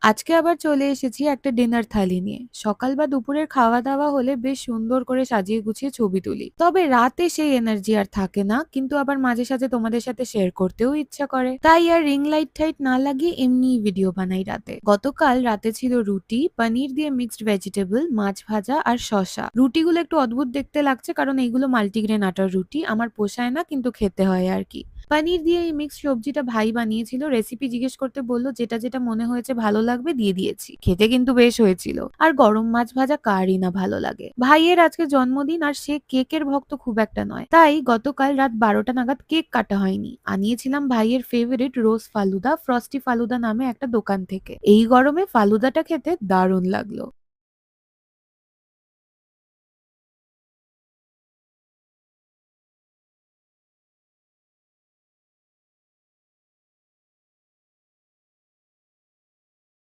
আজকে আবার চলে এসেছি একটা ডিনার থালি নিয়ে। সকাল বা দুপুরের খাওয়া দাওয়া হলে বেশ সুন্দর করে সাজিয়ে গুছিয়ে ছবি তুলি, তবে রাতে সেই এনার্জি আর থাকে না। কিন্তু আবার মাঝে সাঝে তোমাদের সাথে শেয়ার করতেও ইচ্ছা করে, তাই আর রিং লাইট টাইট না লাগিয়ে এমনি ভিডিও বানাই রাতে। গতকাল রাতে ছিল রুটি, পনির দিয়ে মিক্সড ভেজিটেবল, মাছ ভাজা আর শসা। রুটিগুলো একটু অদ্ভুত দেখতে লাগছে কারণ এইগুলো মাল্টিগ্রেন আটার রুটি, আমার পোষায় না কিন্তু খেতে হয় আর কি। পানির দিয়ে এই মিক্স সবজিটা ভাই বানিয়েছিল, রেসিপি জিজ্ঞেস করতে বলল, যেটা যেটা মনে হয়েছে ভালো লাগবে দিয়ে দিয়েছি। খেতে কিন্তু বেশ হয়েছিল। আর গরম মাছ ভাজা কারই না ভালো লাগে। ভাইয়ের আজকে জন্মদিন আর সে কেকের ভক্ত খুব একটা নয়, তাই গতকাল রাত 12টা নাগাদ কেক কাটা হয়নি। আনিয়েছিলাম ভাইয়ের ফেভারিট রোজ ফালুদা, ফ্রস্টি ফালুদা নামে একটা দোকান থেকে। এই গরমে ফালুদাটা খেতে দারুণ লাগলো।